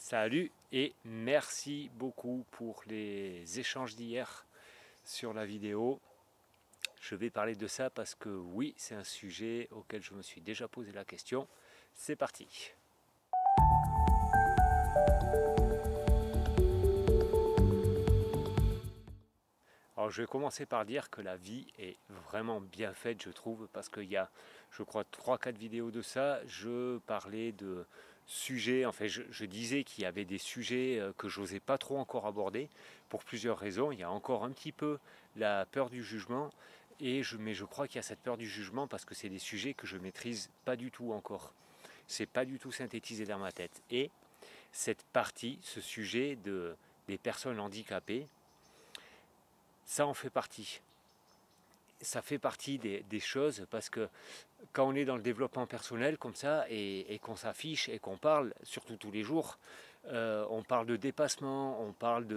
Salut et merci beaucoup pour les échanges d'hier sur la vidéo. Je vais parler de ça parce que oui, c'est un sujet auquel je me suis déjà posé la question. C'est parti. Alors je vais commencer par dire que la vie est vraiment bien faite, je trouve, parce qu'il y a, je crois, 3-4 vidéos de ça, je parlais de sujets, enfin je disais qu'il y avait des sujets que j'osais pas trop encore aborder, pour plusieurs raisons. Il y a encore un petit peu la peur du jugement, mais je crois qu'il y a cette peur du jugement parce que c'est des sujets que je maîtrise pas du tout encore. C'est pas du tout synthétisé dans ma tête. Et cette partie, ce sujet des personnes handicapées, ça en fait partie. Ça fait partie des choses parce que quand on est dans le développement personnel comme ça et qu'on s'affiche et qu'on parle, surtout tous les jours, on parle de dépassement, on parle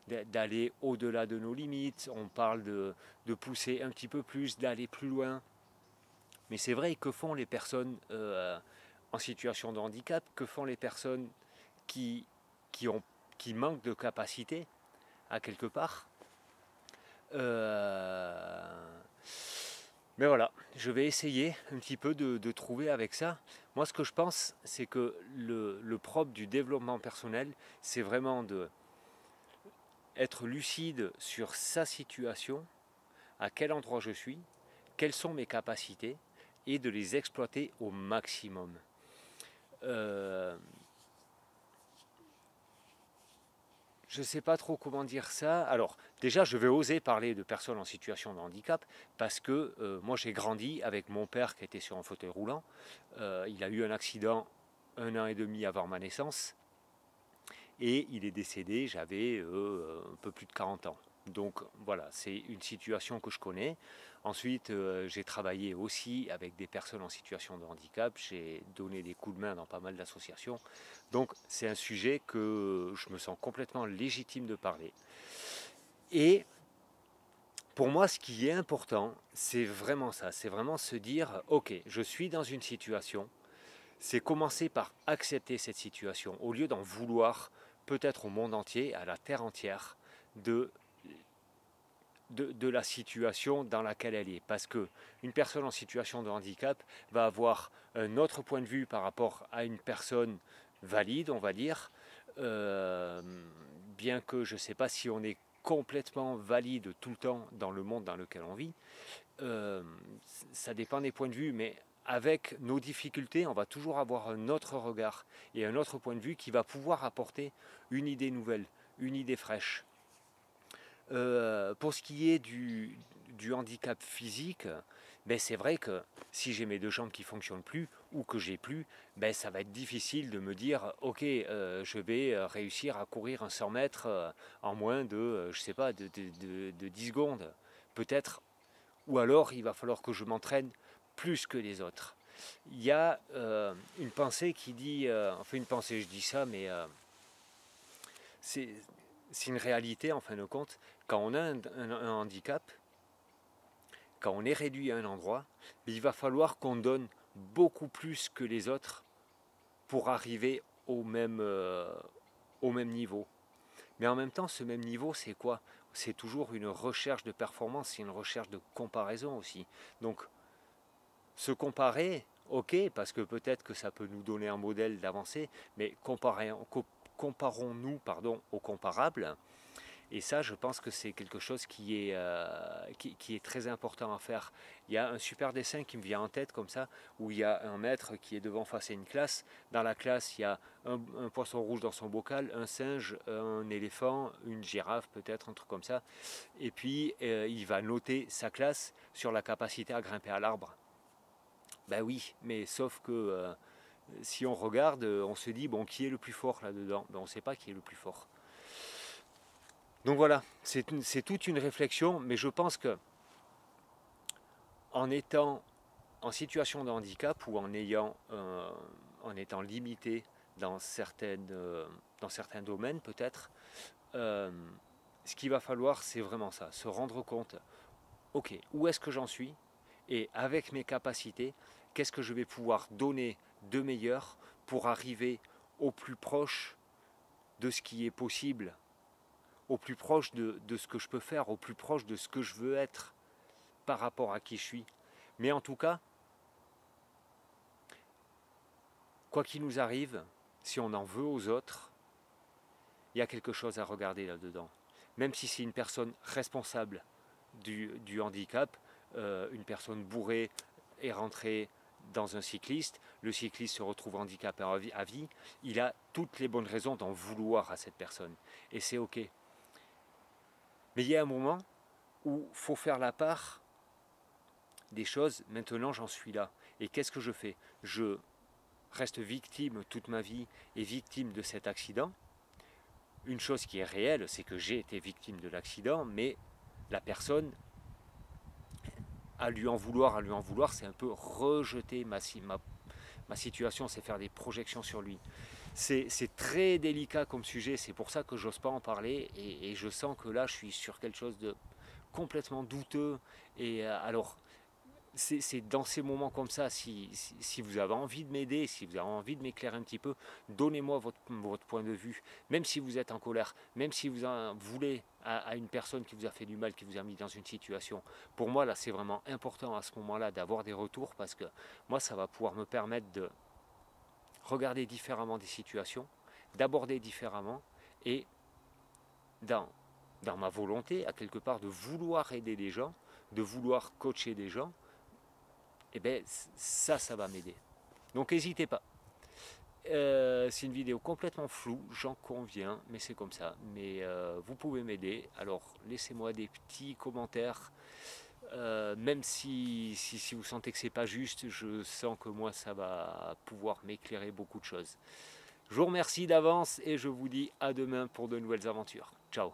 d'aller au-delà de nos limites, on parle de pousser un petit peu plus, d'aller plus loin. Mais c'est vrai, que font les personnes en situation de handicap, que font les personnes qui, qui, ont, qui manquent de capacité à quelque part. Mais voilà, je vais essayer un petit peu de trouver avec ça. Moi, ce que je pense, c'est que le propre du développement personnel, c'est vraiment de être lucide sur sa situation, à quel endroit je suis, quelles sont mes capacités, et de les exploiter au maximum. Euh, Je ne sais pas trop comment dire ça. Alors, déjà, je vais oser parler de personnes en situation de handicap parce que moi, j'ai grandi avec mon père qui était sur un fauteuil roulant. Il a eu un accident 1 an et demi avant ma naissance et il est décédé, j'avais un peu plus de 40 ans. Donc voilà, c'est une situation que je connais. Ensuite, j'ai travaillé aussi avec des personnes en situation de handicap. J'ai donné des coups de main dans pas mal d'associations. Donc c'est un sujet que je me sens complètement légitime de parler. Et pour moi, ce qui est important, c'est vraiment ça. C'est vraiment se dire, ok, je suis dans une situation. C'est commencer par accepter cette situation au lieu d'en vouloir peut-être au monde entier, à la terre entière, de de la situation dans laquelle elle est. Parce que une personne en situation de handicap va avoir un autre point de vue par rapport à une personne valide, on va dire, euh, bien que je ne sais pas si on est complètement valide tout le temps dans le monde dans lequel on vit. Euh, Ça dépend des points de vue, mais avec nos difficultés, on va toujours avoir un autre regard et un autre point de vue qui va pouvoir apporter une idée nouvelle, une idée fraîche. Pour ce qui est du handicap physique, ben c'est vrai que si j'ai mes deux jambes qui ne fonctionnent plus ou que j'ai plus, ben ça va être difficile de me dire ok, je vais réussir à courir un 100 mètres en moins de, je sais pas, de 10 secondes. Peut-être, ou alors il va falloir que je m'entraîne plus que les autres. Il y a une pensée qui dit, enfin une pensée, je dis ça, mais c'est c'est une réalité en fin de compte. Quand on a un handicap, quand on est réduit à un endroit, il va falloir qu'on donne beaucoup plus que les autres pour arriver au même niveau. Mais en même temps, ce même niveau, c'est quoi? C'est toujours une recherche de performance, c'est une recherche de comparaison aussi. Donc, se comparer, ok, parce que peut-être que ça peut nous donner un modèle d'avancée, mais comparons-nous au comparable. Et ça, je pense que c'est quelque chose qui est très important à faire. Il y a un super dessin qui me vient en tête comme ça, où il y a un maître qui est devant face à une classe. Dans la classe, il y a un poisson rouge dans son bocal, un singe, un éléphant, une girafe peut-être, un truc comme ça. Et puis, il va noter sa classe sur la capacité à grimper à l'arbre. Ben oui, mais sauf que si on regarde, on se dit, bon, qui est le plus fort là-dedans? Ben, on ne sait pas qui est le plus fort. Donc voilà, c'est toute une réflexion, mais je pense que en étant en situation de handicap ou en étant limité dans certains domaines peut-être, euh, ce qu'il va falloir, c'est vraiment ça, se rendre compte, ok, où est-ce que j'en suis et avec mes capacités, qu'est-ce que je vais pouvoir donner de meilleur pour arriver au plus proche de ce qui est possible, au plus proche de ce que je peux faire, au plus proche de ce que je veux être par rapport à qui je suis. Mais en tout cas, quoi qu'il nous arrive, si on en veut aux autres, il y a quelque chose à regarder là-dedans. Même si c'est une personne responsable du handicap, une personne bourrée est rentrée dans un cycliste, le cycliste se retrouve handicapé à vie, il a toutes les bonnes raisons d'en vouloir à cette personne. Et c'est ok. Mais il y a un moment où il faut faire la part des choses. Maintenant, j'en suis là. Et qu'est-ce que je fais? Je reste victime toute ma vie et victime de cet accident. Une chose qui est réelle, c'est que j'ai été victime de l'accident, mais la personne, à lui en vouloir, c'est un peu rejeter ma situation, c'est faire des projections sur lui. C'est très délicat comme sujet, c'est pour ça que j'ose pas en parler, et je sens que là, je suis sur quelque chose de complètement douteux. Et alors, c'est dans ces moments comme ça, si vous avez envie de m'aider, si vous avez envie de m'éclairer un petit peu, donnez-moi votre point de vue. Même si vous êtes en colère, même si vous en voulez à une personne qui vous a fait du mal, qui vous a mis dans une situation. Pour moi, là, c'est vraiment important à ce moment-là d'avoir des retours, parce que moi, ça va pouvoir me permettre de regarder différemment des situations, d'aborder différemment, et dans ma volonté, à quelque part, de vouloir aider des gens, de vouloir coacher des gens, et bien ça va m'aider. Donc n'hésitez pas. C'est une vidéo complètement floue, j'en conviens, mais c'est comme ça. Mais vous pouvez m'aider. Alors laissez-moi des petits commentaires. Même si vous sentez que c'est pas juste, je sens que moi ça va pouvoir m'éclairer beaucoup de choses. Je vous remercie d'avance et je vous dis à demain pour de nouvelles aventures. Ciao.